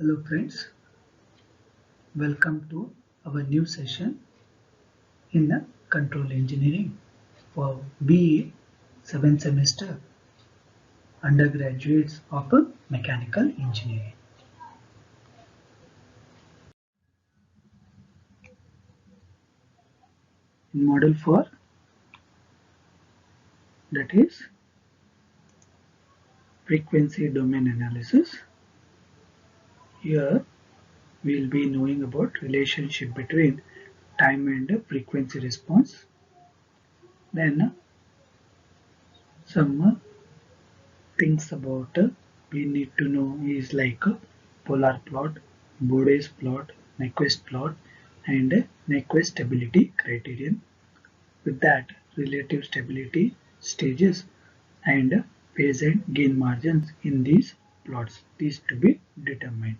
Hello friends, welcome to our new session in the control engineering for BE 7th semester undergraduates of mechanical engineering. In model 4, that is frequency domain analysis, here we will be knowing about relationship between time and frequency response. Then some things about we need to know is like polar plot, Bode's plot, Nyquist plot, and Nyquist stability criterion. With that, relative stability stages and phase and gain margins in these plots. These to be determined.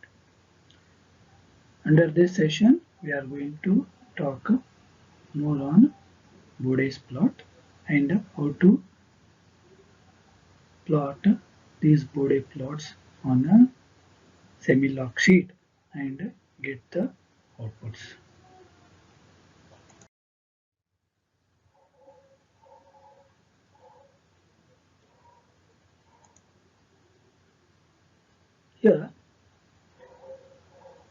Under this session, we are going to talk more on Bode's plot and how to plot these Bode plots on a semi-log sheet and get the outputs. Here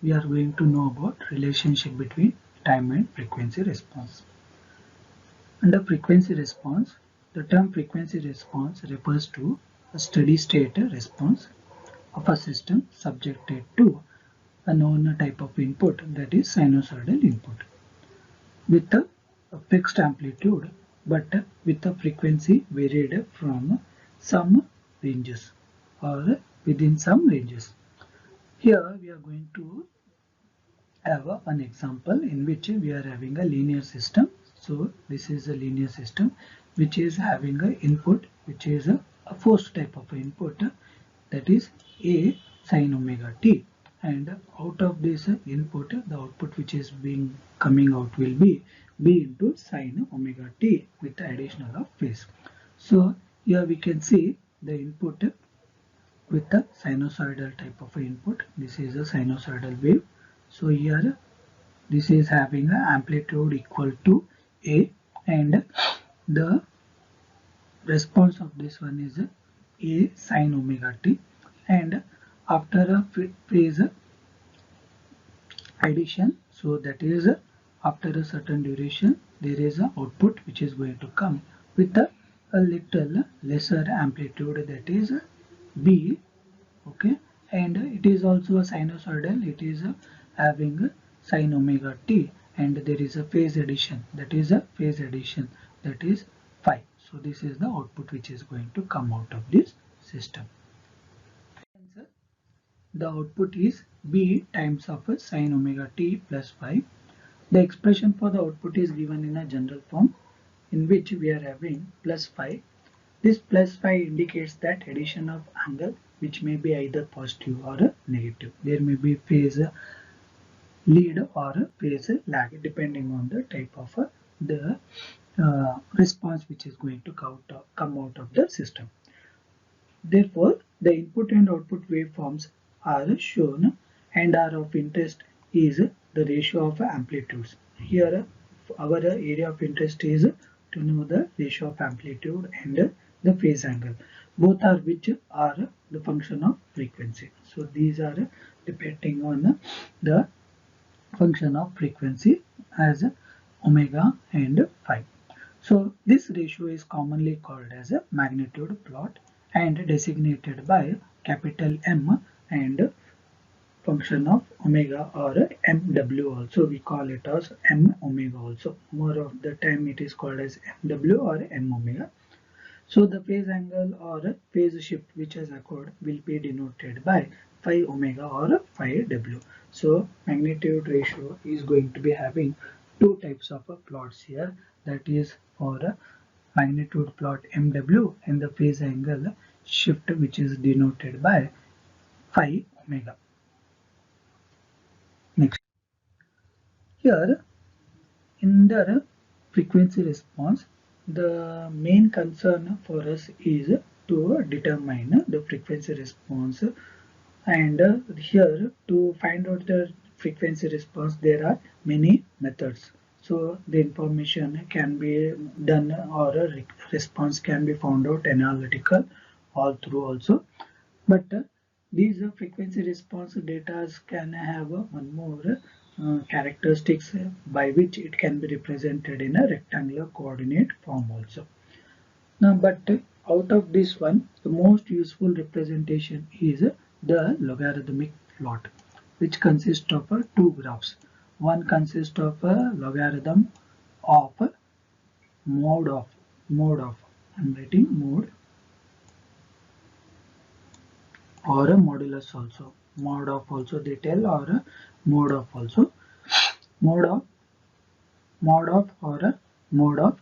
we are going to know about relationship between time and frequency response. Under frequency response, the term frequency response refers to a steady state response of a system subjected to a known type of input, that is sinusoidal input, with a fixed amplitude but with a frequency varied from some ranges or within some ranges. Here we are going to have an example in which we are having a linear system. So this is a linear system which is having an input which is a forced type of input, that is A sin omega t, and out of this input the output which is being coming out will be B into sin omega t with the additional of phase. So here we can see the input with the sinusoidal type of input. This is a sinusoidal wave. So here this is having an amplitude equal to A, and the response of this one is A sin omega t, and after a phase addition, so that is after a certain duration there is an output which is going to come with a little lesser amplitude, that is B. Okay, and it is also a sinusoidal. It is having sin omega t, and there is a phase addition, that is phi. So this is the output which is going to come out of this system. The output is B times of sin omega t plus phi. The expression for the output is given in a general form in which we are having plus phi. This plus phi indicates that addition of angle which may be either positive or negative. There may be phase lead or phase lag depending on the type of the response which is going to come out of the system. Therefore, the input and output waveforms are shown, and are of interest is the ratio of amplitudes. Here our area of interest is to know the ratio of amplitude and the phase angle, both are which are the function of frequency. So these are depending on the function of frequency as omega and phi. So this ratio is commonly called as a magnitude plot and designated by capital M and function of omega, or MW also. We call it as M omega also. More of the time it is called as MW or M omega. So the phase angle or phase shift which has occurred will be denoted by phi omega or phi W. So magnitude ratio is going to be having two types of plots here, that is for magnitude plot MW and the phase angle shift which is denoted by phi omega. Next, here in the frequency response, the main concern for us is to determine the frequency response And here to find out the frequency response there are many methods. So the information can be done or a response can be found out analytical all through also. But these frequency response data can have one more characteristics by which it can be represented in a rectangular coordinate form also. Now, but out of this one, the most useful representation is the logarithmic plot, which consists of two graphs. One consists of a logarithm of mode of I'm writing mode or a modulus also. Mode of also they tell or a mode of also. Mode of or a mode of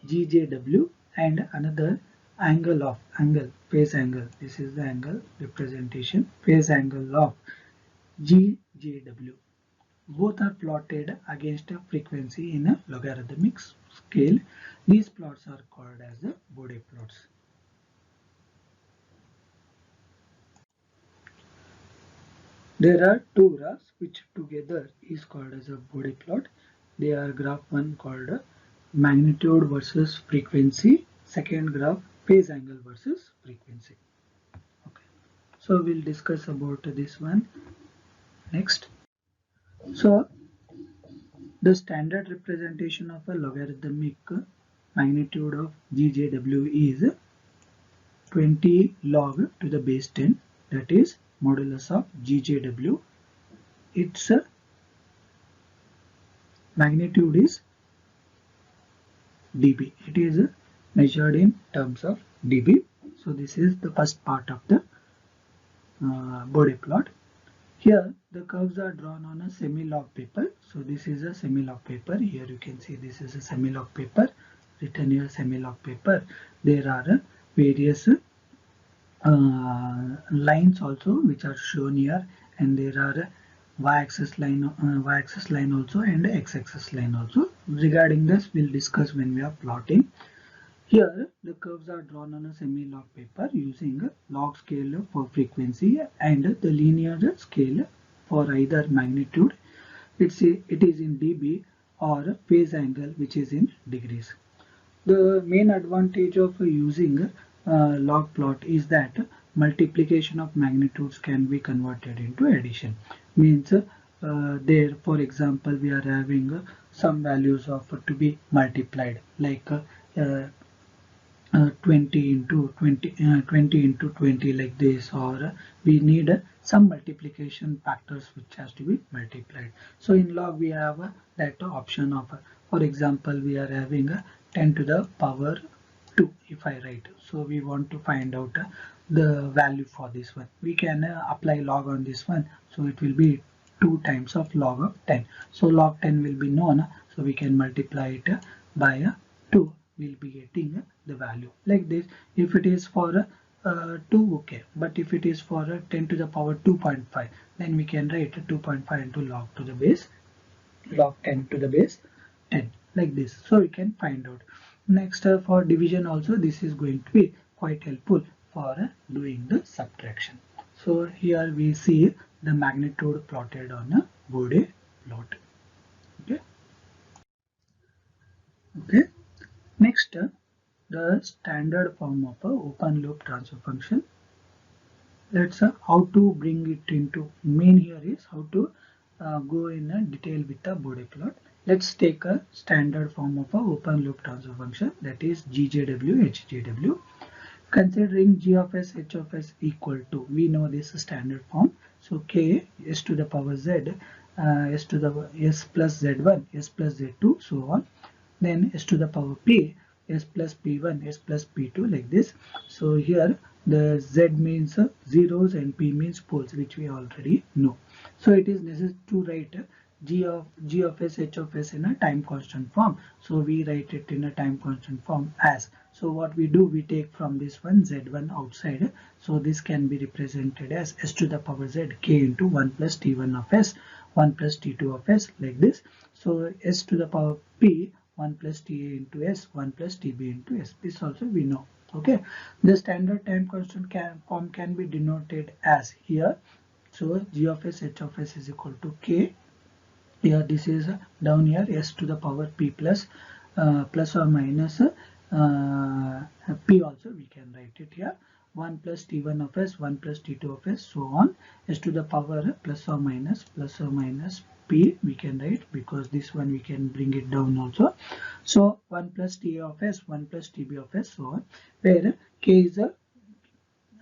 GJW and another angle phase angle. This is the angle representation phase angle of GJW. Both are plotted against a frequency in a logarithmic scale. These plots are called as the Bode plots. There are two graphs which together is called as a Bode plot. They are graph 1 called magnitude versus frequency, second graph phase angle versus frequency. Okay. So we'll discuss about this one next. So the standard representation of a logarithmic magnitude of GJW is 20 log to the base 10, that is modulus of GJW. Its magnitude is dB. It is measured in terms of dB. So this is the first part of the Bode plot. Here the curves are drawn on a semi-log paper. So this is a semi-log paper. Here you can see this is a semi-log paper. Written here semi-log paper. There are various lines also which are shown here, and there are y-axis line also and x-axis line also. Regarding this we'll discuss when we are plotting. Here the curves are drawn on a semi-log paper using a log scale for frequency and the linear scale for either magnitude. It is in dB or phase angle which is in degrees. The main advantage of using log plot is that multiplication of magnitudes can be converted into addition. Means there, for example, we are having some values of to be multiplied, like 20 into 20, 20 into 20 like this, or we need some multiplication factors which has to be multiplied. So in log we have that option of, for example, we are having 10 to the power 2 if I write. So we want to find out the value for this one. We can apply log on this one. So it will be 2 times of log of 10. So log 10 will be known. So we can multiply it by 2. We'll be getting the value like this. If it is for 2, okay, but if it is for 10 to the power 2.5, then we can write 2.5 into log to the base log 10 to the base 10 like this. So we can find out. Next for division also this is going to be quite helpful for doing the subtraction. So here we see the magnitude plotted on a Bode plot. Okay. Next, the standard form of a open loop transfer function. Let's how to bring it into main here is how to go in detail with the Bode plot. Let's take a standard form of a open loop transfer function, that is GJW HJW. Considering g of s h of s equal to, we know this standard form. So k s to the power z, s to the s plus z1, s plus z2, so on. Then s to the power p, s plus p1, s plus p2 like this. So here the z means zeros and p means poles, which we already know. So it is necessary to write g of s h of s in a time constant form. So we write it in a time constant form as. So what we do, we take from this one z1 outside. So this can be represented as s to the power z k into 1 plus t1 of s, 1 plus t2 of s like this. So s to the power p, 1 plus ta into s, 1 plus tb into s. This also we know. Okay, the standard time constant form can be denoted as here. So g of s h of s is equal to k. Here this is down here s to the power p plus plus or minus p also we can write it here. 1 plus t1 of s, 1 plus t2 of s, so on, s to the power plus or minus p we can write, because this one we can bring it down also. So 1 plus t of s, 1 plus tb of s, so on, where k is a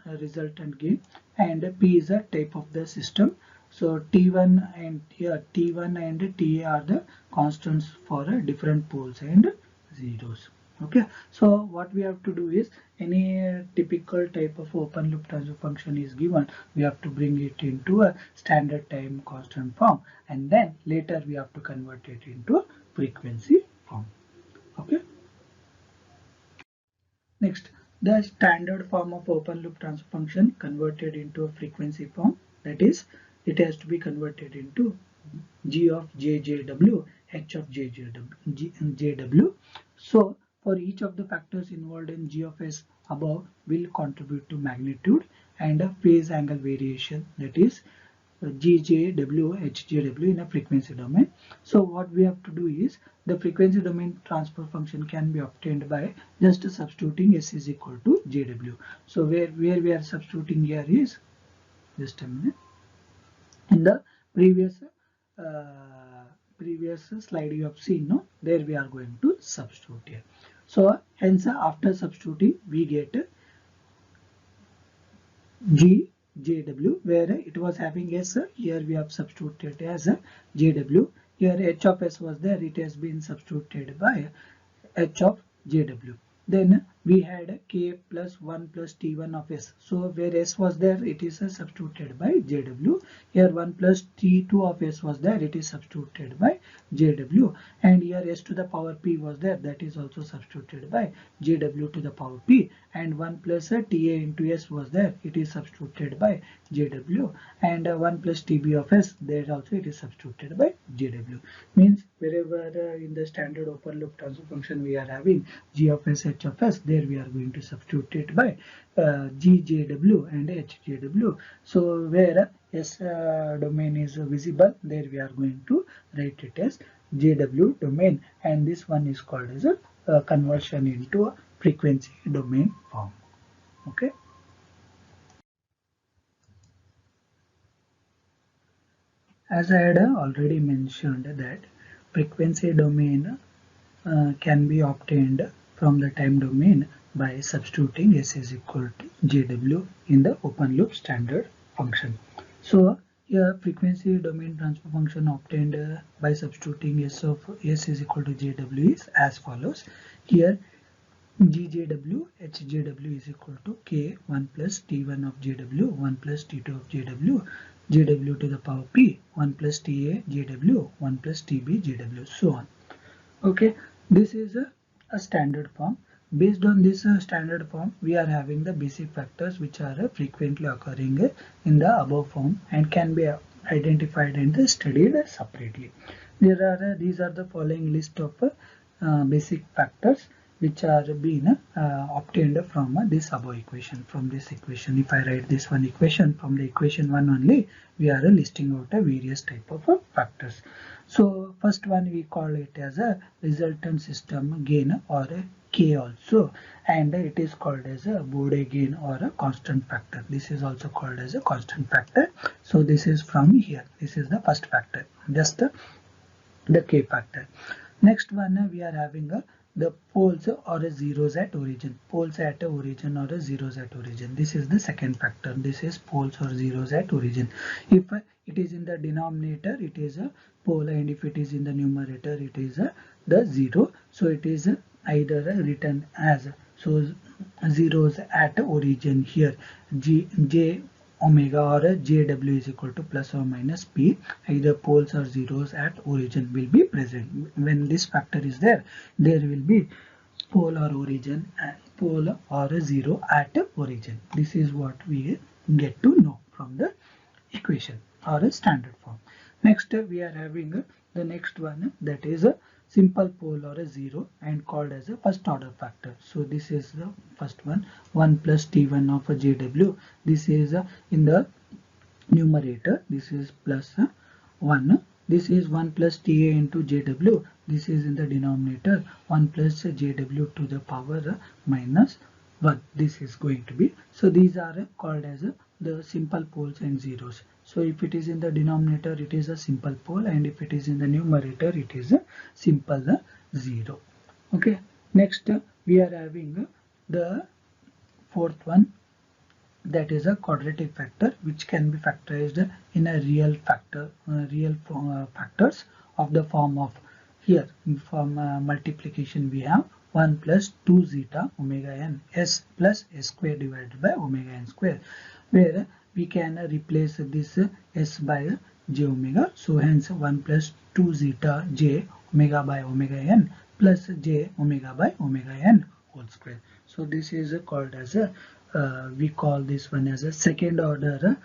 resultant gain and p is a type of the system. So T1 and here T1 and T are the constants for different poles and zeros. Okay, so what we have to do is, any typical type of open loop transfer function is given, we have to bring it into a standard time constant form, and then later we have to convert it into a frequency form. Okay. Next, the standard form of open loop transfer function converted into a frequency form, that is, it has to be converted into g of jjw, h of jjw. So for each of the factors involved in g of s above will contribute to magnitude and a phase angle variation, that is GJW, HJW in a frequency domain. So what we have to do is, the frequency domain transfer function can be obtained by just substituting S is equal to JW. So where we are substituting here is, just a minute, in the previous previous slide you have seen, no, there we are going to substitute here. So hence after substituting we get GJW, where it was having S, here we have substituted as JW. Here H of S was there, it has been substituted by H of JW. Then we had K plus 1 plus T1 of S. So where S was there, it is substituted by JW. Here 1 plus T2 of S was there, it is substituted by JW. And here S to the power P was there, that is also substituted by JW to the power P. And 1 plus TA into S was there, it is substituted by JW. And 1 plus TB of S, there also it is substituted by JW. Means wherever in the standard open loop transfer function we are having g of s, h of s, there we are going to substitute it by GJW and HJW. So where S domain is visible, there we are going to write it as JW domain, and this one is called as a conversion into a frequency domain form. Okay. As I had already mentioned that frequency domain can be obtained from the time domain by substituting S is equal to JW in the open loop standard function. So here frequency domain transfer function obtained by substituting S of S is equal to JW is as follows. Here GJW, HJW is equal to K 1 plus T1 of JW, 1 plus T2 of JW, JW to the power P, 1 plus TA JW, 1 plus TB JW, so on. Okay, this is a standard form. Based on this standard form, we are having the basic factors which are frequently occurring in the above form and can be identified and studied separately. These are the following list of basic factors which are being obtained from this above equation. From this equation, if I write this one equation, from the equation 1 only, we are listing out various type of factors. So first one we call it as a resultant system gain, or a K also, and it is called as a Bode gain or a constant factor. This is also called as a constant factor. So this is from here. This is the first factor, just the K factor. Next one we are having the poles or zeros at origin. Poles at origin or zeros at origin. This is the second factor. This is poles or zeros at origin. If it is in the denominator, it is a pole, and if it is in the numerator, it is the zero. So it is either written as, so zeros at origin here, J omega or JW is equal to plus or minus P. Either poles or zeros at origin will be present. When this factor is there, there will be pole or origin, pole or a zero at origin. This is what we get to know from the equation or a standard form. Next we are having the next one, that is simple pole or a zero and called as a first order factor. So this is the first one, 1 plus T1 of a JW. This is in the numerator, this is plus 1. This is 1 plus TA into JW. This is in the denominator, 1 plus JW to the power minus 1. This is going to be. So these are called as the simple poles and zeros. So if it is in the denominator, it is a simple pole, and if it is in the numerator, it is a simple zero. Okay. Next, we are having the fourth one, that is a quadratic factor, which can be factorized in a real factors of the form of, here from multiplication we have 1 plus 2 zeta omega n s plus s square divided by omega n square, where we can replace this s by j omega. So hence 1 plus 2 zeta j omega by omega n plus j omega by omega n whole square. So this is called as a we call this one as a second order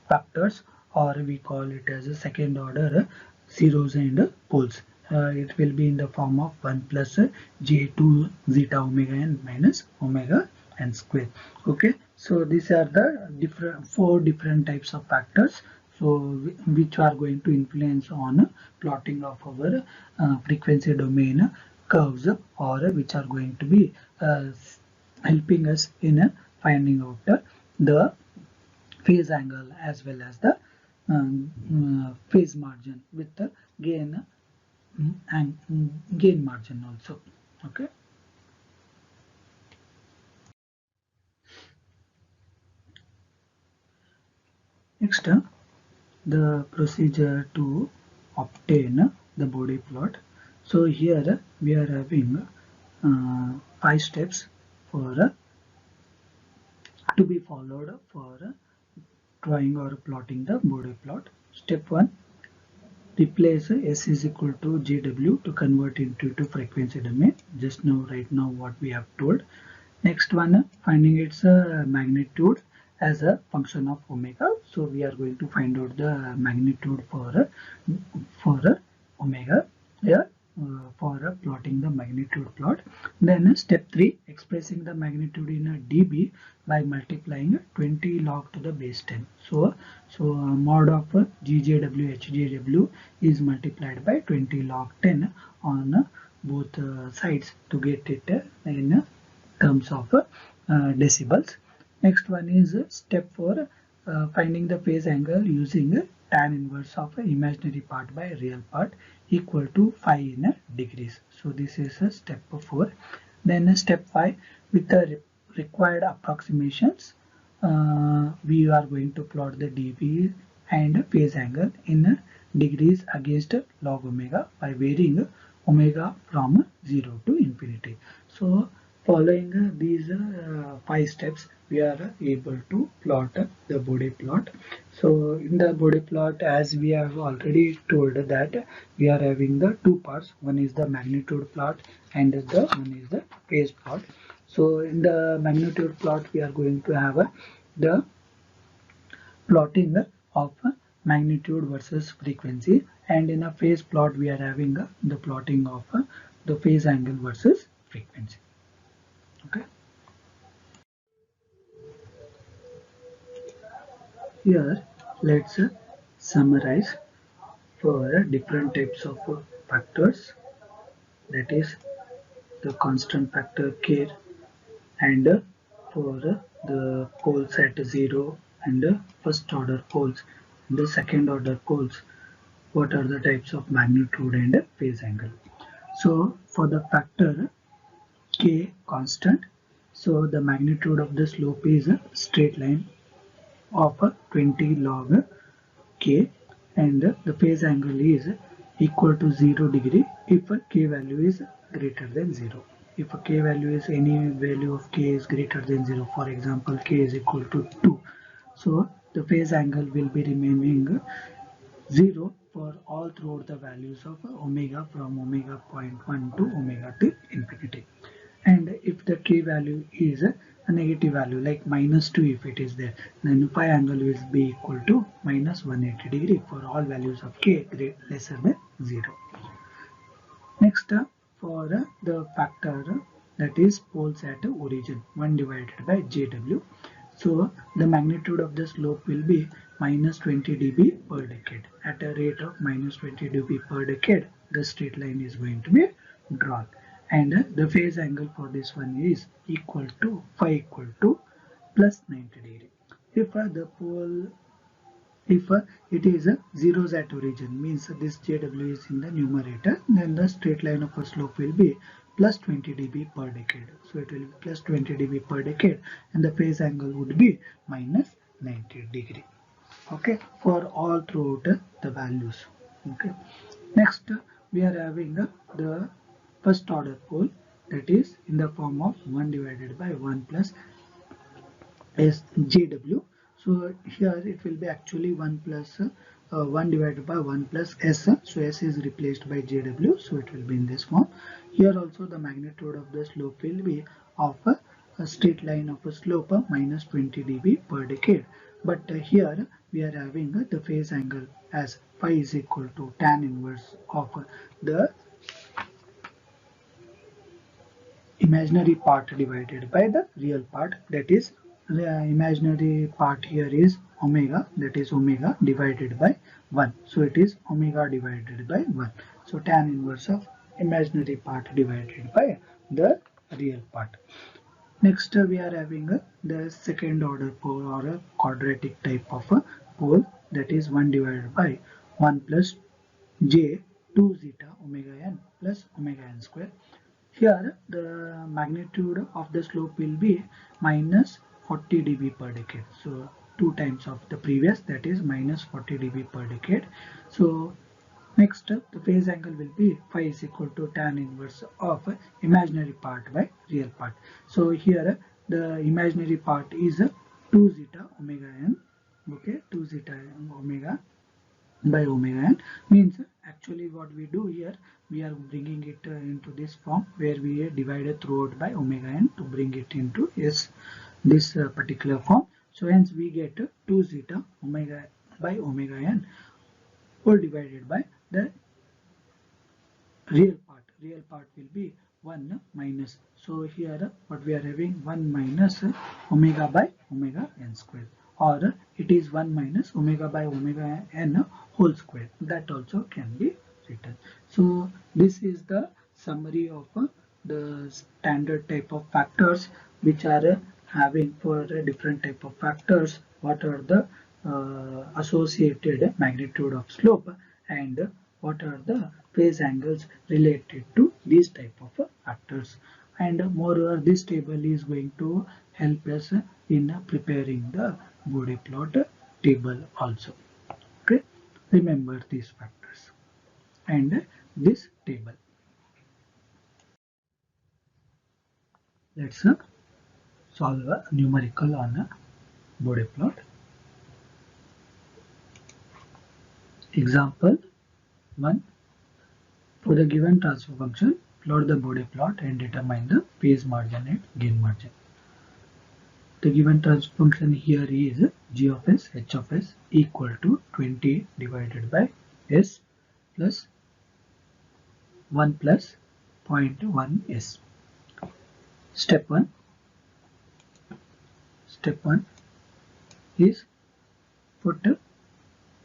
factors, or we call it as a second order zeros and poles. It will be in the form of 1 plus j2 zeta omega n minus omega n square. Okay, so these are the four different types of factors, so which are going to influence on plotting of our frequency domain curves, or which are going to be helping us in finding out the phase angle as well as the phase margin with the gain and gain margin also. Okay. Next, the procedure to obtain the Bode plot. So here we are having 5 steps for to be followed for drawing or plotting the Bode plot. Step 1, replace S is equal to JW to convert into frequency domain. Just now, right now, what we have told. Next one, finding its magnitude as a function of omega. So we are going to find out the magnitude for omega here. For plotting the magnitude plot. Then step 3, expressing the magnitude in a dB by multiplying 20 log to the base 10. So mod of GJW HJW is multiplied by 20 log 10 on both sides to get it in terms of decibels. Next one is step 4, finding the phase angle using tan inverse of imaginary part by real part equal to phi in degrees. So this is step 4. Then step 5, with the required approximations, we are going to plot the dB and phase angle in degrees against log omega by varying omega from 0 to infinity. So following these 5 steps, we are able to plot the Bode plot. So in the Bode plot, as we have already told that we are having the two parts. One is the magnitude plot and the one is the phase plot. So in the magnitude plot, we are going to have the plotting of magnitude versus frequency, and in a phase plot we are having the plotting of the phase angle versus frequency. Okay. Here let's summarize for different types of factors, that is the constant factor k, and for the poles at 0 and first order poles and the second order poles, what are the types of magnitude and phase angle. So for the factor k constant, so the magnitude of the slope is a straight line of 20 log k, and the phase angle is equal to 0 degree if k value is greater than 0. If k value is any value of k is greater than 0, for example k is equal to 2, so the phase angle will be remaining 0 for all throughout the values of omega from omega 0.1 to omega to infinity. And if the k value is a negative value like -2, if it is there, then phi angle will be equal to -180 degree for all values of k lesser than 0. Next, for the factor that is poles at origin, 1 divided by JW. So the magnitude of the slope will be minus 20 dB per decade. At a rate of minus 20 dB per decade, the straight line is going to be drawn. And the phase angle for this one is equal to phi equal to plus 90 degree. If the pole if it is zeros at origin, means this JW is in the numerator, then the straight line of a slope will be plus 20 dB per decade. So it will be plus 20 dB per decade, and the phase angle would be minus 90 degree. Okay, for all throughout the values. Okay, next we are having the first order pole, that is in the form of 1 divided by 1 plus SJW. So here it will be actually 1 plus 1 divided by 1 plus S. So S is replaced by JW. So it will be in this form. Here also the magnitude of the slope will be of a straight line of a slope of minus 20 dB per decade. But here we are having the phase angle as phi is equal to tan inverse of the imaginary part divided by the real part, that is the imaginary part here is omega, that is omega divided by 1. So it is omega divided by 1. So tan inverse of imaginary part divided by the real part. Next we are having the second order pole or a quadratic type of a pole, that is 1 divided by 1 plus j 2 zeta omega n plus omega n square. Here the magnitude of the slope will be minus 40 dB per decade. So 2 times of the previous, that is minus 40 dB per decade. So next the phase angle will be phi is equal to tan inverse of imaginary part by real part. So here the imaginary part is 2 zeta omega n. Okay, 2 zeta omega by omega n, means actually what we do here, we are bringing it into this form where we divided throughout by omega n to bring it into this particular form. So hence we get 2 zeta omega by omega n whole divided by the real part. Real part will be 1 minus. So here what we are having, 1 minus omega by omega n square, or it is 1 minus omega by omega n whole square. That also can be written. So this is the summary of the standard type of factors which are having for different type of factors, what are the associated magnitude of slope and what are the phase angles related to these type of factors. And moreover, this table is going to help us in preparing the Bode plot table also. Okay, remember these factors and this table. Let's solve a numerical on a Bode plot. Example 1. For the given transfer function, plot the Bode plot and determine the phase margin and gain margin. The given transfer function here is g of s h of s equal to 20 divided by s plus 1 plus 0.1 s. Step 1 is put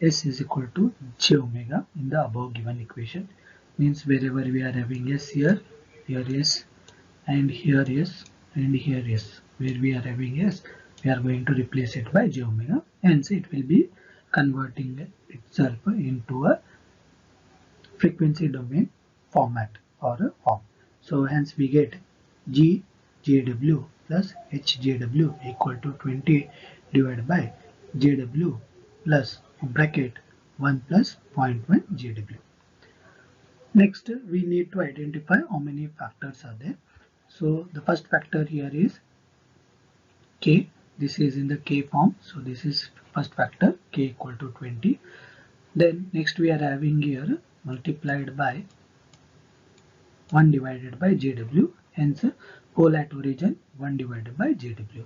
s is equal to j omega in the above given equation. Means wherever we are having s here s, and here s, and here s. Where we are having s, we are going to replace it by j omega. Hence it will be converting itself into a frequency domain format or a form. So hence we get g jw plus hjw equal to 20 divided by jw plus bracket 1 plus 0.1 jw. Next we need to identify how many factors are there. So the first factor here is k. This is in the k form. So this is first factor, k equal to 20. Then next we are having here multiplied by 1 divided by jw. Hence pole at origin 1 divided by jw.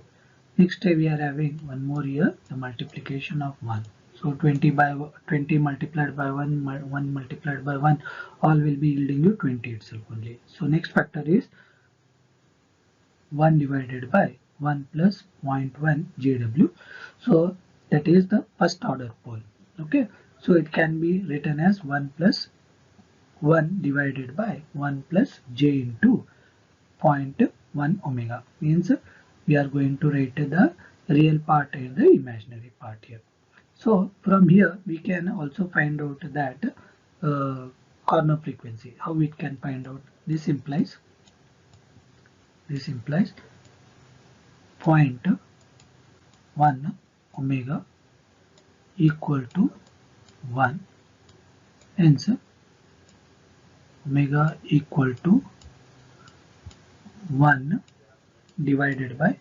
Next we are having one more here, the multiplication of 1. So 20 by 20 multiplied by 1 multiplied by 1, all will be yielding you 20 itself only. So next factor is 1 divided by 1 plus 0.1 GW. So that is the first order pole. Okay, so it can be written as 1 plus 1 divided by 1 plus j into 0.1 omega, means we are going to write the real part and the imaginary part here. So from here we can also find out that corner frequency. How we can find out? This implies 0.1 omega equal to 1, hence omega equal to 1 divided by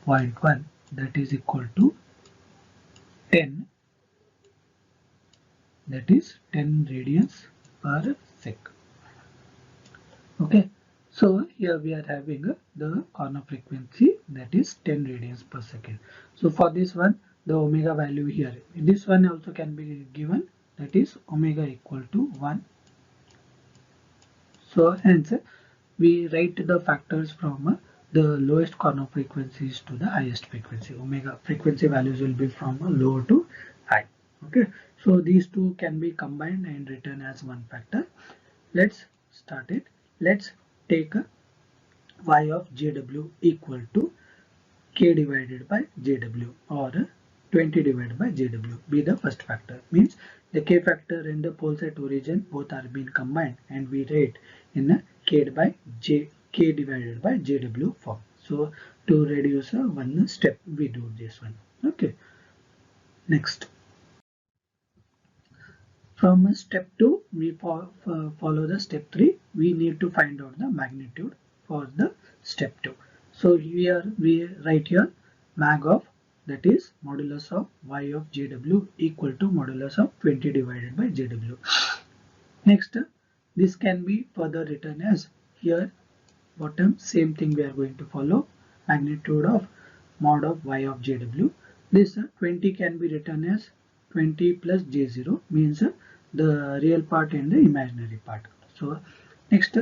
0.1, that is equal to 10, that is 10 radians per sec. Okay, so here we are having the corner frequency, that is 10 radians per second. So for this one, the omega value here, this one also can be given, that is omega equal to 1. So hence we write the factors from the lowest corner frequencies to the highest frequency. Omega frequency values will be from low to high. Okay, so these two can be combined and written as one factor. Let's start it. Let's take y of jw equal to k divided by jw, or 20 divided by jw be the first factor. Means the k factor and the poles at origin both are being combined and we write in a k divided by jw form. So to reduce one step we do this one. Okay, next. From step 2 we follow the step 3. We need to find out the magnitude for the step 2. So here we write here mag of, that is modulus of y of jw equal to modulus of 20 divided by jw. Next, this can be further written as, here bottom same thing we are going to follow, magnitude of mod of y of jw. This 20 can be written as 20 plus j0, means the real part and the imaginary part. So next,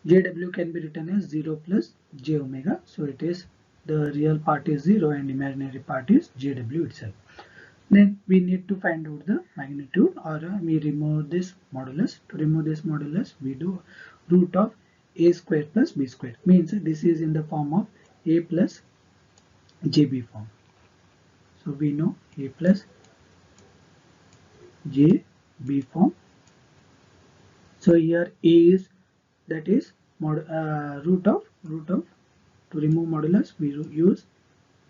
jw can be written as 0 plus j omega. So it is, the real part is 0 and imaginary part is jw itself. Then we need to find out the magnitude, or we remove this modulus. To remove this modulus, we do root of a square plus b square, means this is in the form of a plus jb form. So we know a plus jb form. So here a is, that is root of to remove modulus we use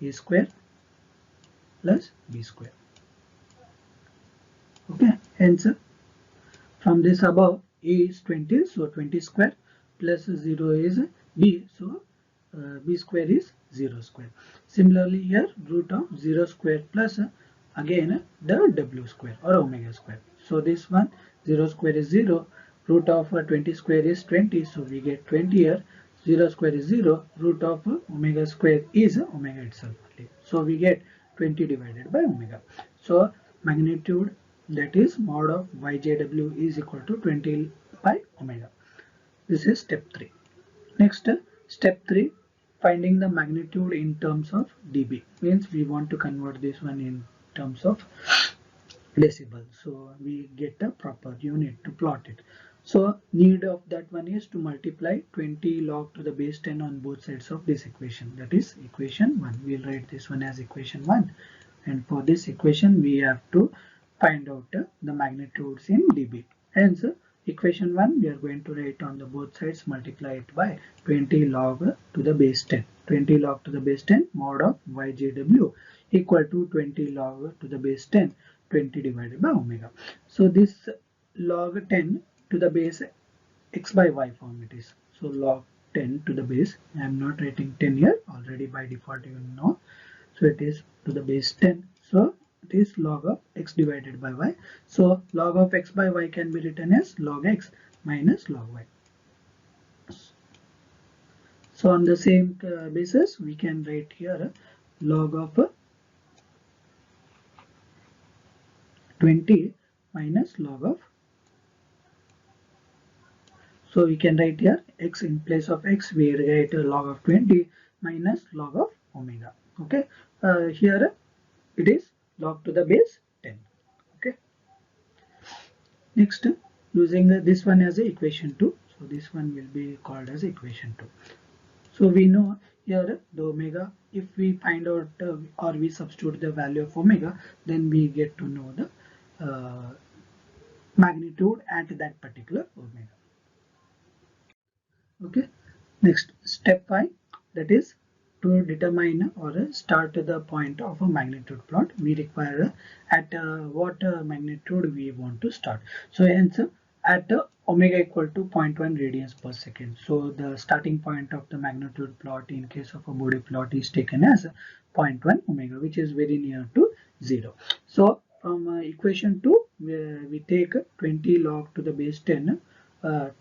a square plus b square. Okay, hence from this above a is 20, so 20 square plus 0 is b, so b square is 0 square. Similarly here root of 0 square plus again the w square or omega square. So this one 0 square is 0, root of 20 square is 20, so we get 20 here. 0 square is 0, root of omega square is omega itself only. So we get 20 divided by omega. So magnitude, that is mod of yjw is equal to 20 by omega. This is step 3. Next, step 3, finding the magnitude in terms of dB, means we want to convert this one in terms of decibel. So we get a proper unit to plot it. So need of that one is to multiply 20 log to the base 10 on both sides of this equation, that is equation 1. We'll write this one as equation 1, and for this equation we have to find out the magnitudes in dB. Hence equation 1 we are going to write on the both sides, multiply it by 20 log to the base 10. 20 log to the base 10 mod of yjw equal to 20 log to the base 10, 20 divided by omega. So this log 10 to the base x by y form it is. So log 10 to the base, I am not writing 10 here, already by default you know. So it is to the base 10. So it is log of x divided by y. So log of x by y can be written as log x minus log y. So on the same basis we can write here log of 20 minus log of. So we can write here x in place of x, we write log of 20 minus log of omega. Okay, here it is log to the base 10. Okay, next using this one as a equation 2. So this one will be called as equation 2. So we know here the omega, if we find out or we substitute the value of omega, then we get to know the magnitude at that particular omega. Okay, next step 5, that is to determine or start the point of a magnitude plot. We require at what magnitude we want to start. So hence at omega equal to 0.1 radians per second. So the starting point of the magnitude plot in case of a body plot is taken as 0.1 omega, which is very near to 0. So from equation 2, we take 20 log to the base 10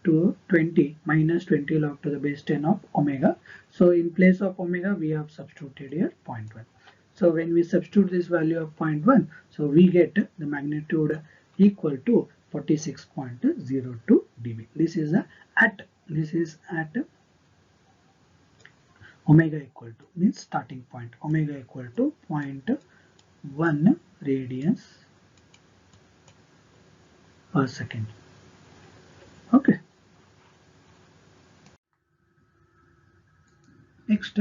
to 20 minus 20 log to the base 10 of omega. So in place of omega, we have substituted here 0.1. So when we substitute this value of 0.1, so we get the magnitude equal to 46.02 dB. This is at omega equal to, means starting point, omega equal to 0.1 radians per second. Okay. Next,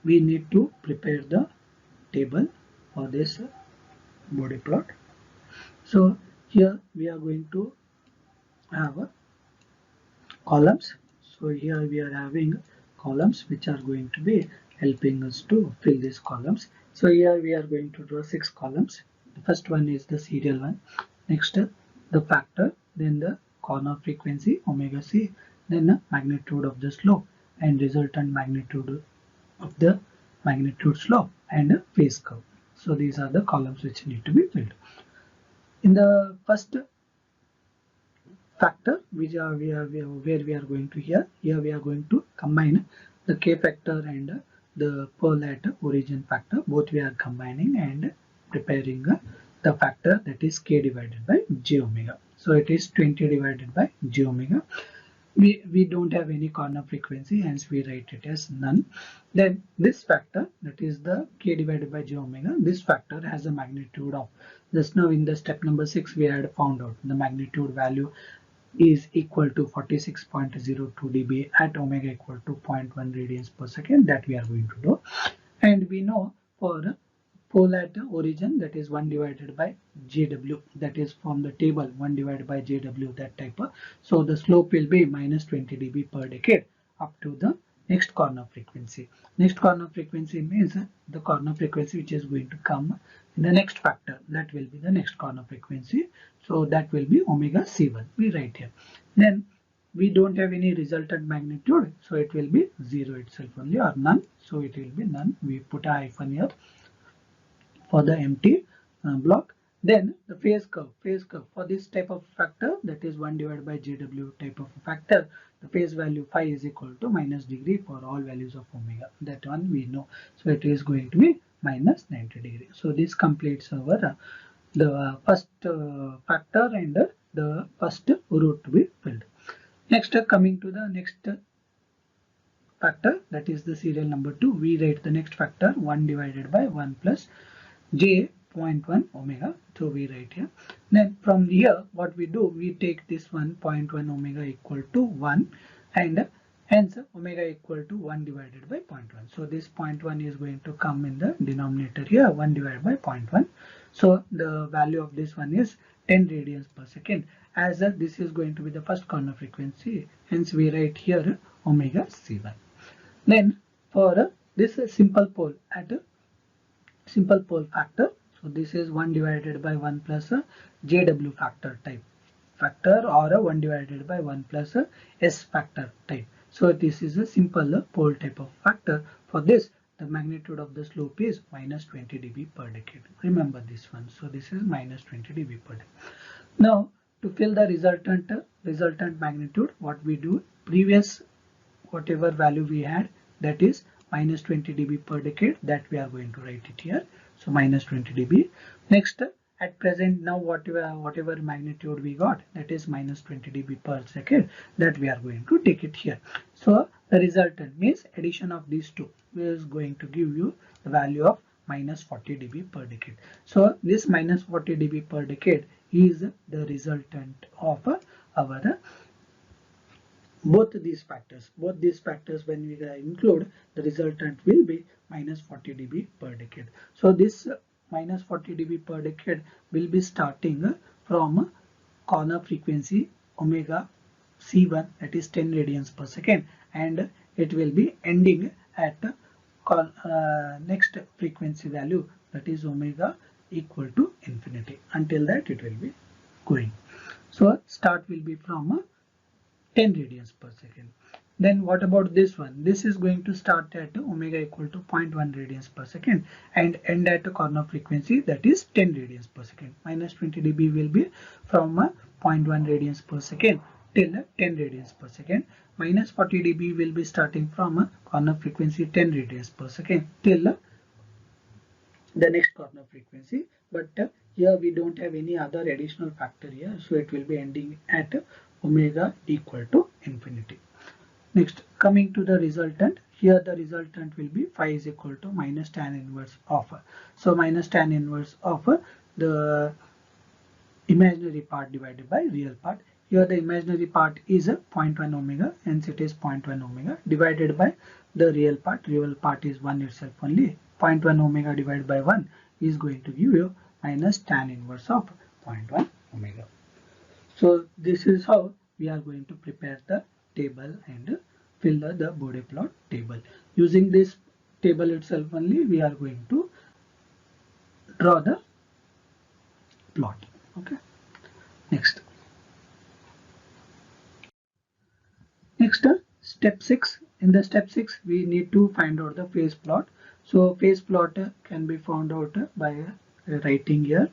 we need to prepare the table for this body plot. So here we are going to have columns. So here we are having columns which are going to be helping us to fill these columns. So here we are going to draw 6 columns. The first one is the serial one. Next, the factor, then the corner frequency omega c, then the magnitude of the slope and resultant magnitude of the magnitude slope and phase curve. So these are the columns which need to be filled. In the first factor, which are where we are going to here we are going to combine the k factor and the pole at origin factor. Both we are combining and preparing the factor, that is k divided by j omega. So it is 20 divided by j omega. We don't have any corner frequency, hence we write it as none. Then this factor, that is the k divided by j omega, this factor has a magnitude of, just now in the step number 6 we had found out the magnitude value is equal to 46.02 dB at omega equal to 0.1 radians per second, that we are going to do. And we know for pole at origin, that is 1 divided by jw, that is from the table 1 divided by jw, that type of. So the slope will be minus 20 dB per decade up to the next corner frequency. Next corner frequency means the corner frequency which is going to come in the next factor, that will be the next corner frequency. So that will be omega c1, we write here. Then we don't have any resultant magnitude, so it will be 0 itself only, or none. So it will be none, we put a hyphen here for the empty block. Then the phase curve for this type of factor, that is 1 divided by jw type of factor, the phase value phi is equal to minus degree for all values of omega, that one we know. So it is going to be minus 90 degree. So this completes our the first factor and the first root to be filled. Next, coming to the next factor, that is the serial number 2, we write the next factor 1 divided by 1 plus j 0.1 omega. So we write here. Then from here what we do, we take this 1.1 omega equal to 1, and hence omega equal to 1 divided by 0.1. So this 0.1 is going to come in the denominator here, 1 divided by 0.1. So the value of this one is 10 radians per second, as this is going to be the first corner frequency, hence we write here omega c1. Then for this simple pole at simple pole factor, so this is 1 divided by 1 plus a jw factor type factor, or a 1 divided by 1 plus a s factor type. So this is a simple pole type of factor. For this, the magnitude of the slope is minus 20 dB per decade. Remember this one. So this is minus 20 dB per decade. Now to fill the resultant magnitude, what we do, previous whatever value we had, that is minus 20 dB per decade, that we are going to write it here. So minus 20 dB. Next, at present now whatever magnitude we got, that is minus 20 dB per second, that we are going to take it here. So the resultant means addition of these two is going to give you the value of minus 40 dB per decade. So this minus 40 dB per decade is the resultant of our both these factors. Both these factors, when we include, the resultant will be minus 40 dB per decade. So this minus 40 dB per decade will be starting from corner frequency omega C1, that is 10 radians per second, and it will be ending at next frequency value, that is omega equal to infinity. Until that it will be going. So start will be from 10 radians per second. Then what about this one? This is going to start at omega equal to 0.1 radians per second and end at a corner frequency, that is 10 radians per second. Minus 20 dB will be from 0.1 radians per second till 10 radians per second. Minus 40 dB will be starting from corner frequency 10 radians per second till the next corner frequency, but here we don't have any other additional factor here, so it will be ending at omega equal to infinity. Next, coming to the resultant, here the resultant will be phi is equal to minus tan inverse of, so minus tan inverse of the imaginary part divided by real part. Here the imaginary part is 0.1 omega, hence it is 0.1 omega divided by the real part. Real part is 1 itself only. 0.1 omega divided by 1 is going to give you minus tan inverse of 0.1 omega. So this is how we are going to prepare the table and fill the Bode plot table. Using this table itself only, we are going to draw the plot. Okay. Next, step 6. In the step 6, we need to find out the phase plot. So phase plot can be found out by writing here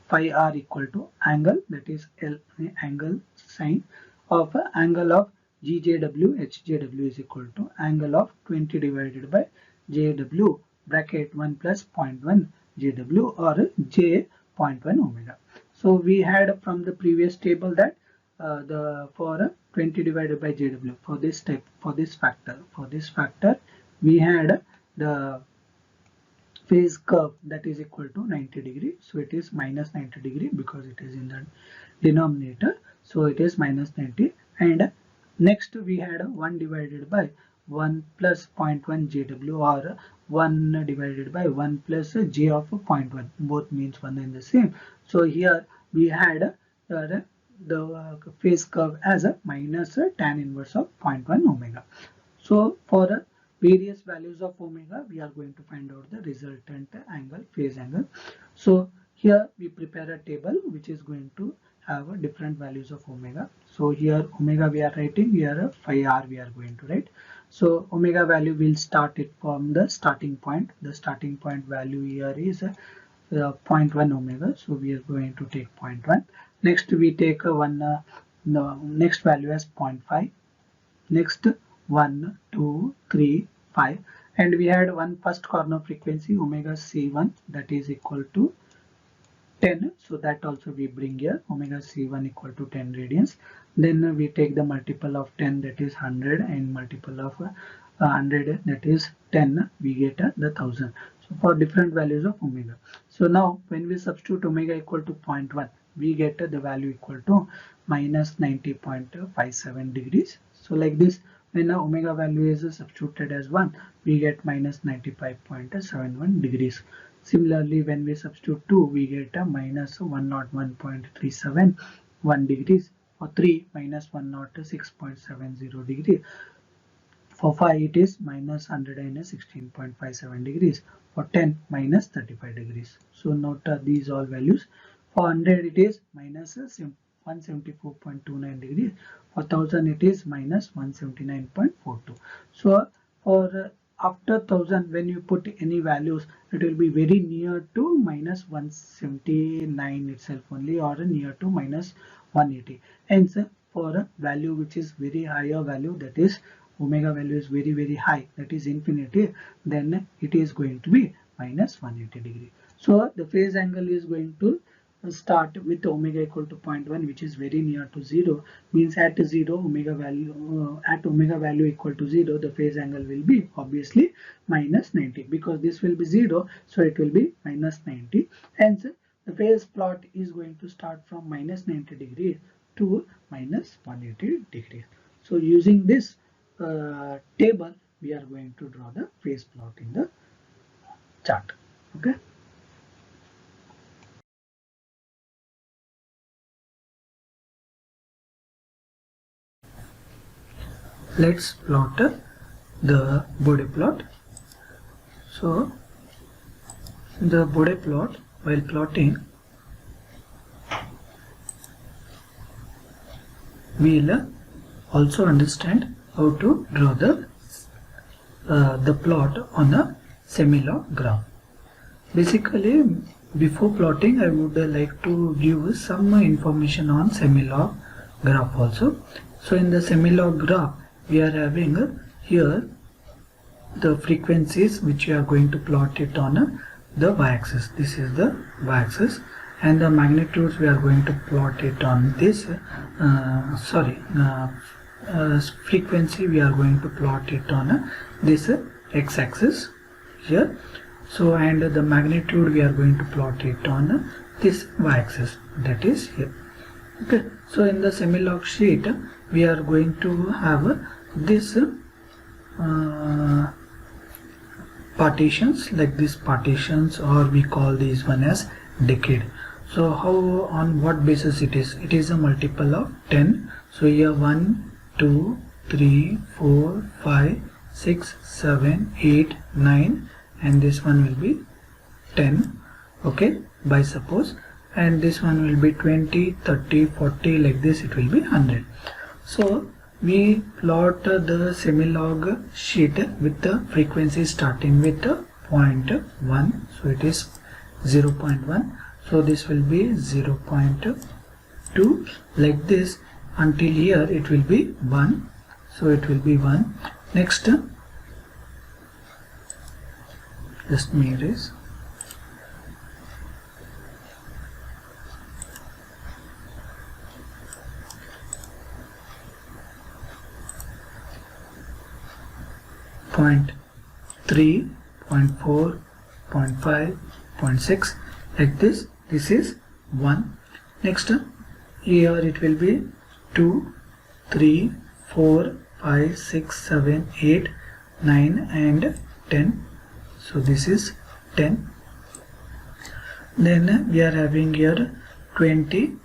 phi r equal to angle, that is L, angle sine of angle of GJW, HJW is equal to angle of 20 divided by JW bracket 1 plus 0.1 JW or J 0.1 omega. So we had from the previous table that for 20 divided by JW, for this factor we had the phase curve that is equal to 90 degree, so it is minus 90 degree because it is in the denominator, so it is minus 90. And next we had 1 divided by 1 plus 0.1 JW or 1 divided by 1 plus J of 0.1, both means one and the same. So here we had the phase curve as a minus tan inverse of 0.1 omega. So for various values of omega, we are going to find out the resultant angle, phase angle. So here we prepare a table which is going to have different values of omega. So here omega we are writing, here phi r we are going to write. So omega value will start it from the starting point. The starting point value here is 0.1 omega. So we are going to take 0.1. Next we take the next value as 0.5. Next 1, 2, 3, 5, and we had one first corner frequency omega C1 that is equal to 10. So that also we bring here omega C1 equal to 10 radians. Then we take the multiple of 10, that is 100, and multiple of 100, that is 10, we get the 1000. So for different values of omega. So now when we substitute omega equal to 0.1, we get the value equal to minus 90.57 degrees. So like this, when the omega value is substituted as 1, we get minus 95.71 degrees. Similarly, when we substitute 2, we get a minus 101.371 degrees. For 3, minus 106.70 degrees. For 5, it is minus 116.57 degrees. For 10, minus 35 degrees. So note these all values. For 100, it is minus 174.29 degrees. For 1000, it is minus 179.42. So for after 1000, when you put any values, it will be very near to minus 179 itself only, or near to minus 180. Hence, for a value which is very higher value, that is omega value is very high, that is infinity, then it is going to be minus 180 degree. So the phase angle is going to start with omega equal to 0.1, which is very near to 0, means at 0 omega value at omega value equal to 0, the phase angle will be obviously minus 90, because this will be 0, so it will be minus 90. Hence the phase plot is going to start from minus 90 degrees to minus 180 degrees. So using this table, we are going to draw the phase plot in the chart. Okay. Let's plot the Bode plot. So the Bode plot, while plotting, we'll also understand how to draw the plot on a semi-log graph. Basically, before plotting, I would like to give some information on semi-log graph also. So in the semi-log graph, we are having here the frequencies which we are going to plot it on the y-axis. This is the y-axis, and the magnitudes we are going to plot it on this frequency we are going to plot it on this x-axis here. So and the magnitude we are going to plot it on this y-axis, that is here. Okay, so in the semi-log sheet we are going to have this partitions, like these partitions, or we call these one as decade. So how, on what basis it is? It is a multiple of 10. So here 1, 2, 3, 4, 5, 6, 7, 8, 9, and this one will be 10. Okay, by suppose, and this one will be 20, 30, 40, like this it will be 100. So we plot the semi-log sheet with the frequency starting with 0.1, so it is 0.1, so this will be 0.2, like this until here it will be 1, so it will be 1. Next, just me erase. Point 3, 0.4, 0.5, 0.6, like this. This is 1. Next, here it will be 2, 3, 4, 5, 6, 7, 8, 9 and 10. So this is 10. Then we are having here 20,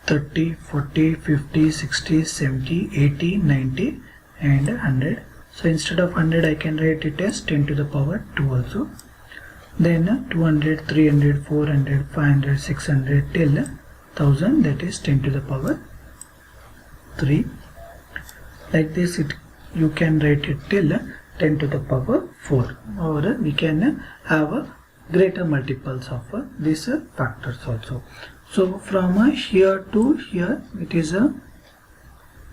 30, 40, 50, 60, 70, 80, 90 and 100. So instead of 100 I can write it as 10 to the power 2 also. Then 200, 300, 400, 500, 600 till 1000, that is 10 to the power 3. Like this you can write it till 10 to the power 4, or we can have greater multiples of these factors also. So from here to here it is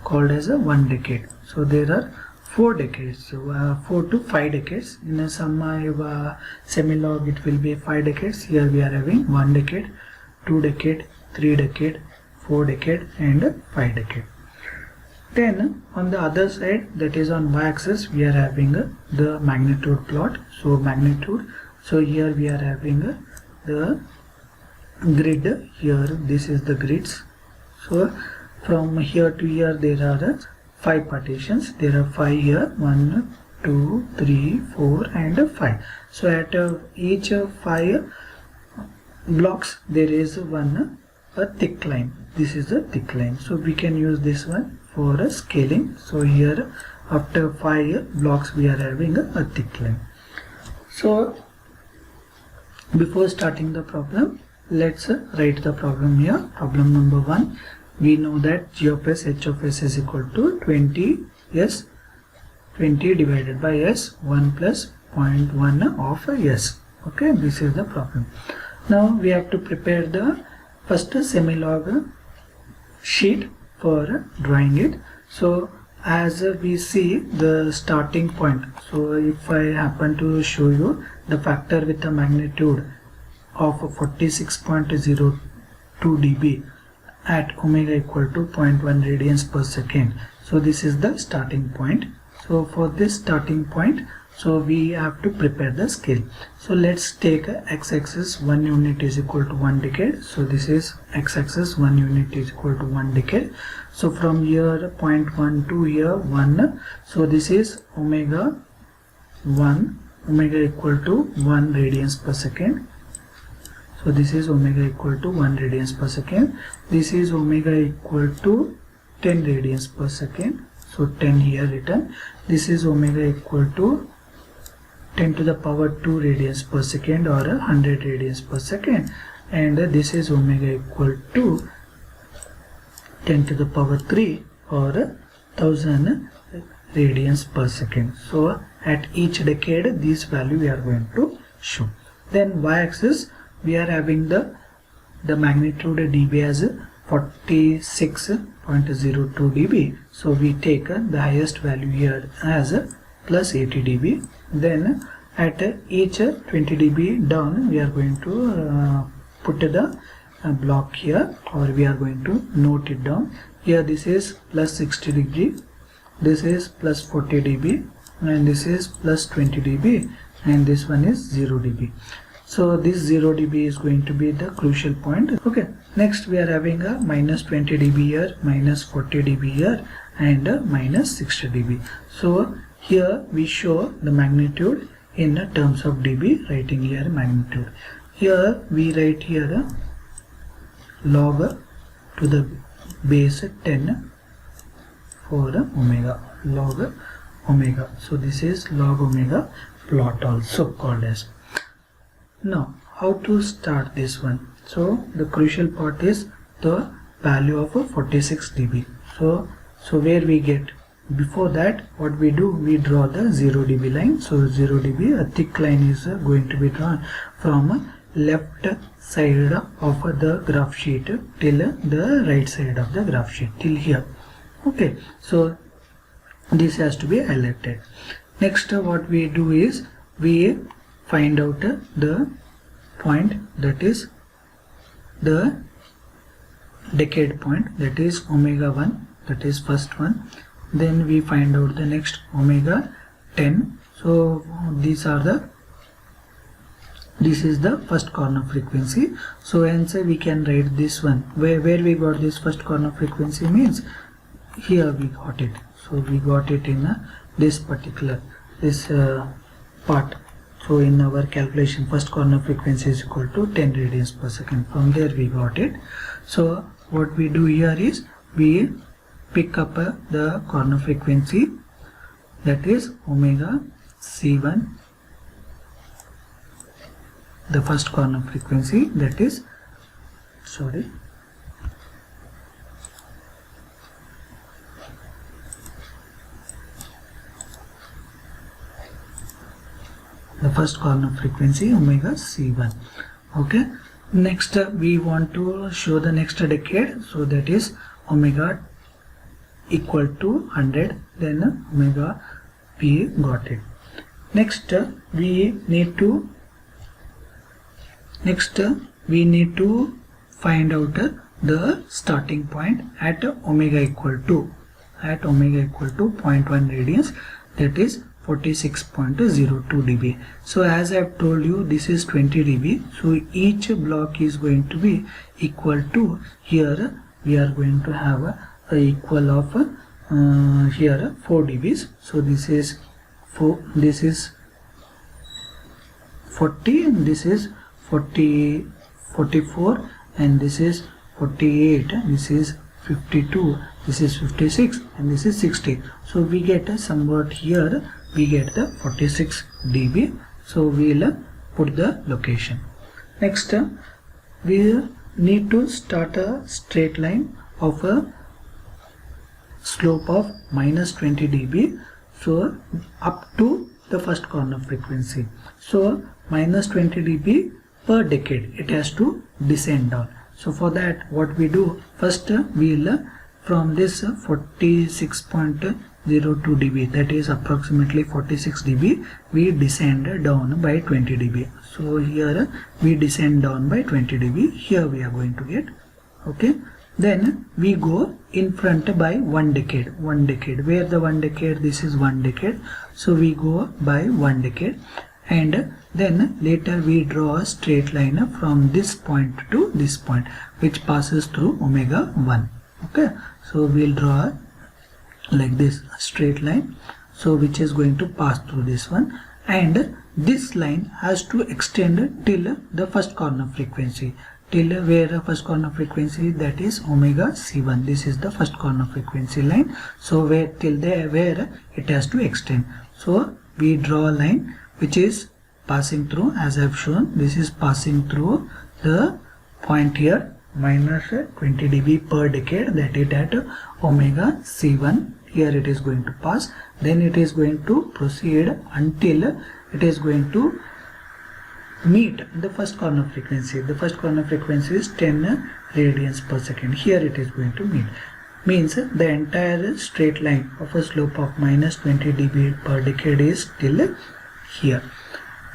called as a 1 decade. So there are 4 decades, 4 to 5 decades. In some semi-log it will be 5 decades. Here we are having 1 decade, 2 decade, 3 decade, 4 decade and 5 decade. Then on the other side, that is on y-axis, we are having the magnitude plot. So magnitude, so here we are having the grid. Here this is the grids. So from here to here there are 5 partitions. There are 5 here, 1, 2, 3, 4 and 5. So at each 5 blocks there is a thick line. This is a thick line. So we can use this one for a scaling. So here after 5 blocks we are having a thick line. So before starting the problem, let's write the problem here. Problem number 1. We know that g of s, h of s is equal to 20 divided by s, 1 plus 0.1 of s. Okay, this is the problem. Now we have to prepare the first semi-log sheet for drawing it. So as we see the starting point, so if I happen to show you the factor with the magnitude of 46.02 dB at omega equal to 0.1 radians per second. So this is the starting point. So for this starting point, so we have to prepare the scale. So let's take x-axis 1 unit is equal to 1 decade. So this is x-axis 1 unit is equal to 1 decade. So from here 0.1 to here 1. So this is omega 1, omega equal to 1 radians per second. So this is omega equal to 1 radians per second. This is omega equal to 10 radians per second. So 10 here written. This is omega equal to 10 to the power 2 radians per second or 100 radians per second. And this is omega equal to 10 to the power 3 or 1000 radians per second. So at each decade this value we are going to show. Then y-axis we are having the magnitude dB as 46.02 dB. So we take the highest value here as plus 80 dB. Then at each 20 dB down we are going to put the block here, or we are going to note it down. Here this is plus 60 dB, this is plus 40 dB, and this is plus 20 dB, and this one is 0 dB. So this 0 dB is going to be the crucial point. Okay, next we are having a minus 20 dB here, minus 40 dB here, and minus 60 dB. So here we show the magnitude in terms of dB, writing here magnitude. Here we write here log to the base 10 for omega, log omega. So this is log omega plot also called as. Now how to start this one? So the crucial part is the value of 46 dB. So where we get, before that what we do, we draw the 0 dB line. So 0 dB, a thick line is going to be drawn from left side of the graph sheet till the right side of the graph sheet, till here. Okay, so this has to be highlighted. Next what we do is we find out the point, that is the decade point, that is omega 1, that is first one. Then we find out the next omega 10. So these are the, this is the first corner frequency. So hence we can write this one. Where we got this first corner frequency means here we got it. So we got it in this particular part. So in our calculation, first corner frequency is equal to 10 radians per second. From there we got it. So what we do here is we pick up the corner frequency, that is omega C1, the first corner frequency, that is, sorry, the first corner frequency omega C1. Okay, next we want to show the next decade. So that is omega equal to 100, then omega p, got it. Next we need to find out the starting point at omega equal to 0.1 radians, that is 46.02 dB. So as I have told you, this is 20 dB. So each block is going to be equal to, here we are going to have a equal of here 4 dBs. So this is 4, this is 40, and this is 40, 44, and this is 48, this is 52, this is 56, and this is 60. So we get somewhat here we get the 46 dB. So we will put the location. Next we need to start a straight line of a slope of minus 20 dB, so up to the first corner frequency. So minus 20 dB per decade it has to descend down. So for that what we do, first we will from this 46.02 02 dB, that is approximately 46 dB, we descend down by 20 dB. So here we descend down by 20 dB, here we are going to get, okay. Then we go in front by 1 decade, where the 1 decade, this is 1 decade, so we go by 1 decade, and then later we draw a straight line from this point to this point, which passes through omega 1, okay. So we'll draw like this straight line, so which is going to pass through this one, and this line has to extend till the first corner frequency, till where the first corner frequency, that is omega c1. This is the first corner frequency line, so where till there where it has to extend. So we draw a line which is passing through, as I have shown, this is passing through the point here minus 20 dB per decade, that is at omega c1. Here it is going to pass, then it is going to proceed until it is going to meet the first corner frequency. The first corner frequency is 10 radians per second. Here it is going to meet, means the entire straight line of a slope of minus 20 dB per decade is till here.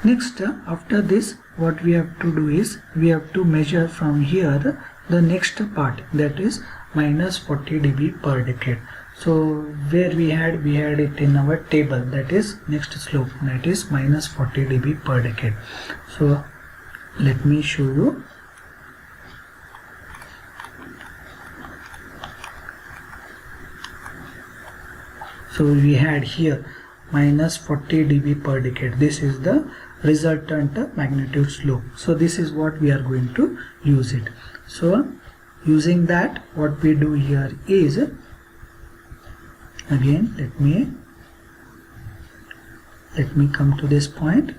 Next, after this, what we have to do is we have to measure from here the next part, that is minus 40 dB per decade. So where we had it in our table, that is next slope, that is minus 40 dB per decade. So let me show you. So we had here minus 40 dB per decade. This is the resultant magnitude slope. So this is what we are going to use it. So using that, what we do here is, again let me come to this point.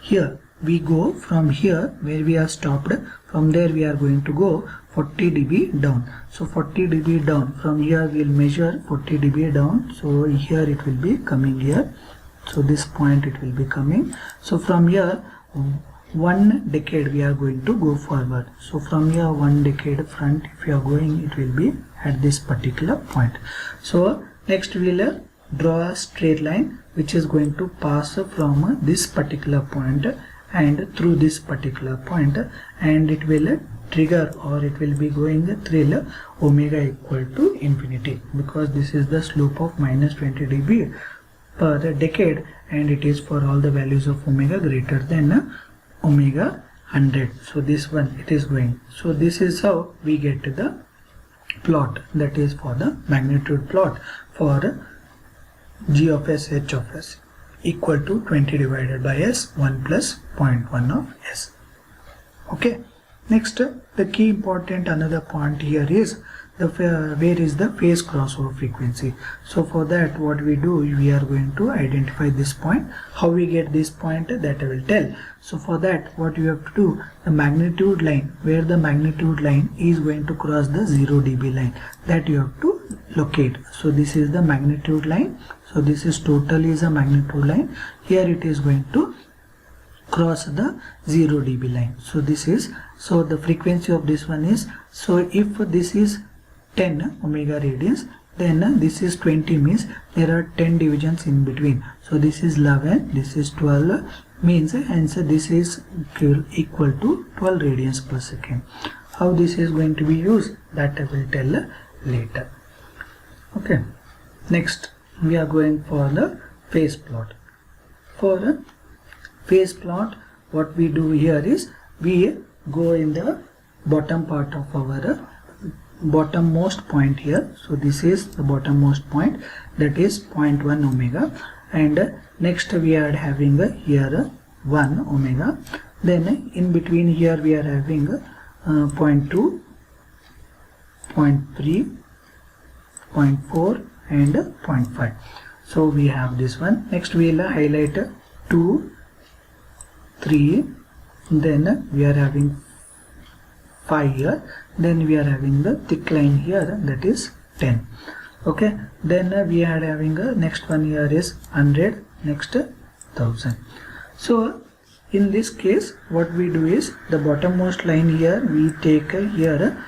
Here we go from here where we are stopped, from there we are going to go 40 dB down. So 40 dB down, from here we will measure 40 dB down. So here it will be coming here, so this point it will be coming. So from here 1 decade we are going to go forward. So from here 1 decade front, if you are going, it will be at this particular point. So next we will draw a straight line which is going to pass from this particular point and through this particular point, and it will trigger, or it will be going till omega equal to infinity, because this is the slope of minus 20 dB per decade, and it is for all the values of omega greater than omega 100. So this one it is going. So this is how we get the plot, that is for the magnitude plot for g of s h of s equal to 20 divided by s 1 plus 0.1 of s. Okay. Next, the key important another point here is the where is the phase crossover frequency. So for that, what we do, we are going to identify this point. How we get this point, that I will tell. So for that, what you have to do, the magnitude line, where the magnitude line is going to cross the 0 dB line, that you have to locate. So this is the magnitude line. So this is total is a magnitude line. Here it is going to cross the 0 dB line. So this is, so the frequency of this one is, so if this is 10 omega radians, then this is 20, means there are 10 divisions in between. So this is 11, this is 12, means answer this is equal to 12 radians per second. How this is going to be used, that I will tell later. Okay. Next, we are going for the phase plot. For phase plot, what we do here is we go in the bottom part of our bottommost point here. So this is the bottommost point, that is 0.1 omega, and next we are having here 1 omega. Then in between here we are having 0.2, 0.3, 0.4 and 0.5. So we have this one. Next we will highlight 2, 3, then we are having 5 here, then we are having the thick line here, that is 10. Okay, then we are having next one here is 100, next 1000. So in this case, what we do is the bottommost line here we take here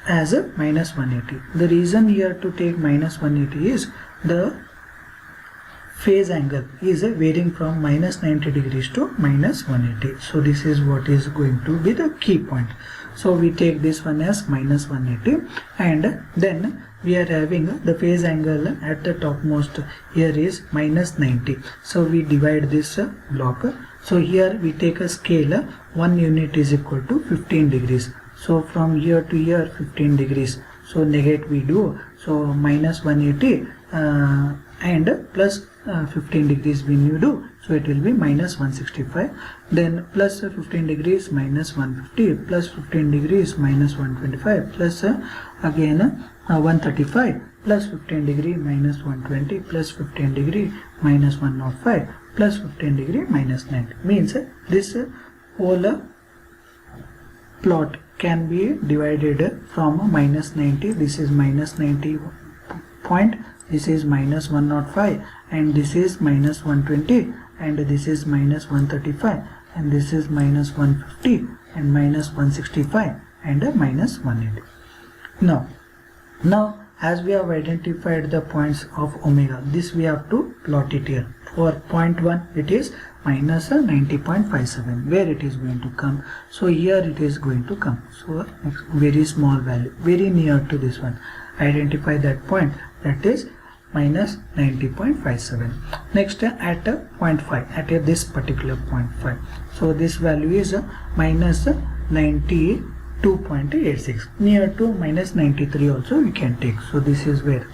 as a minus 180. The reason here to take minus 180 is the phase angle is varying from minus 90 degrees to minus 180. So this is what is going to be the key point. So we take this one as minus 180, and then we are having the phase angle at the topmost here is minus 90. So we divide this block. So here we take a scale, 1 unit is equal to 15 degrees. So from here to here 15 degrees. So negate we do. So minus 180 and plus 15 degrees when you do, so it will be minus 165. Then plus 15 degrees minus 150, plus 15 degrees minus 125, plus again 135, plus 15 degree minus 120, plus 15 degree minus 105, plus 15 degree minus 90. Means this whole plot can be divided from minus 90. This is minus 90 point, this is minus 105, and this is minus 120, and this is minus 135, and this is minus 150, and minus 165, and minus 180. Now as we have identified the points of omega, this we have to plot it here. For point 1 it is minus 90.57, where it is going to come. So here it is going to come. So very small value, very near to this one. Identify that point, that is minus 90.57. Next at point 5, at this particular point 5. So this value is minus 92.86, near to minus 93 also we can take. So this is where.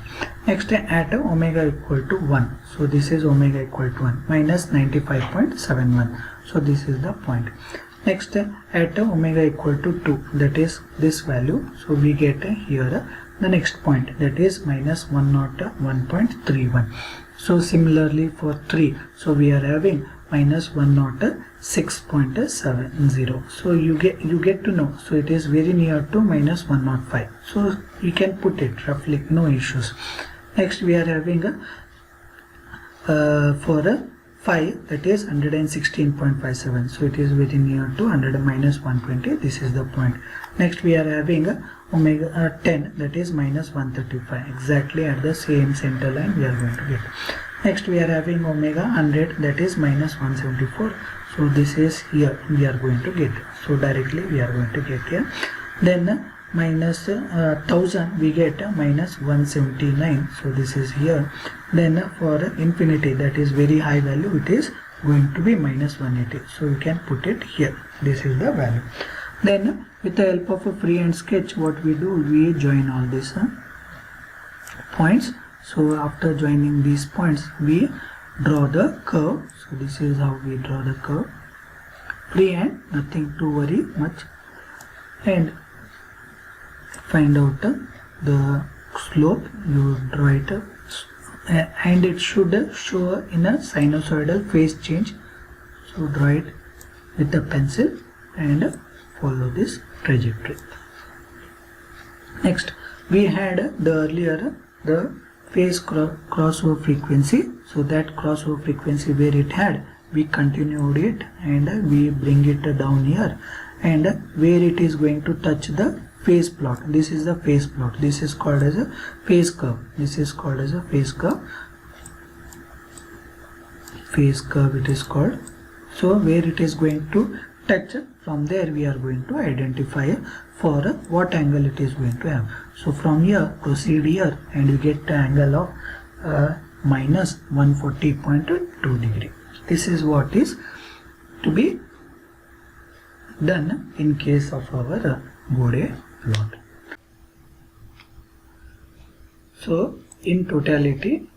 Next at omega equal to 1. So this is omega equal to 1, minus 95.71. So this is the point. Next at omega equal to 2, that is this value. So we get here the next point, that is minus 101.31. So similarly for 3, so we are having minus 106.70. So you get to know, so it is very near to minus 105. So you can put it roughly, no issues. Next we are having for 5, that is 116.57. So it is very near to 100 minus 120. This is the point. Next we are having omega 10, that is minus 135, exactly at the same center line we are going to get. Next we are having omega 100, that is minus 174. So this is here we are going to get. So directly we are going to get here. Then minus 1000 we get minus 179. So this is here. Then for infinity, that is very high value, it is going to be minus 180. So you can put it here. This is the value. Then with the help of a freehand sketch, what we do, we join all these points. So after joining these points, we draw the curve. So this is how we draw the curve. Freehand, nothing to worry much, and find out the slope. You draw it and it should show in a sinusoidal phase change. So draw it with the pencil and follow this trajectory. Next we had the earlier the phase crossover frequency. So that crossover frequency where it had, we continued it and we bring it down here, and where it is going to touch the phase plot. This is the phase plot. This is called as a phase curve. This is called as a phase curve. Phase curve it is called. So where it is going to touch, from there we are going to identify for what angle it is going to have. So from here proceed here and you get the angle of minus 140.2 degree. This is what is to be done in case of our Bode plot. So in totality,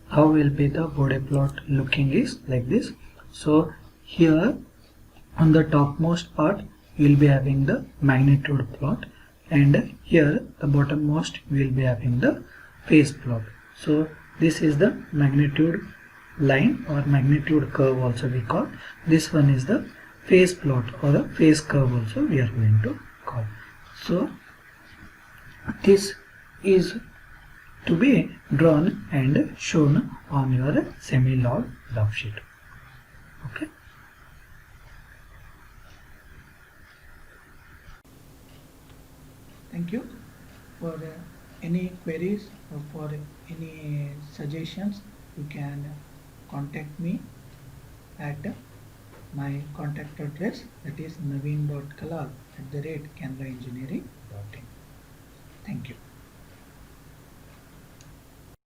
how will be the Bode plot looking is like this. So here on the topmost part we will be having the magnitude plot, and here the bottommost we will be having the phase plot. So this is the magnitude line or magnitude curve also we call. This one is the phase plot or a phase curve also we are going to call. So this is to be drawn and shown on your semi-log graph sheet. Okay. Thank you. For any queries or for any suggestions, you can contact me at my contact address, that is naveen.kalal@canaraengineering.in. Thank you.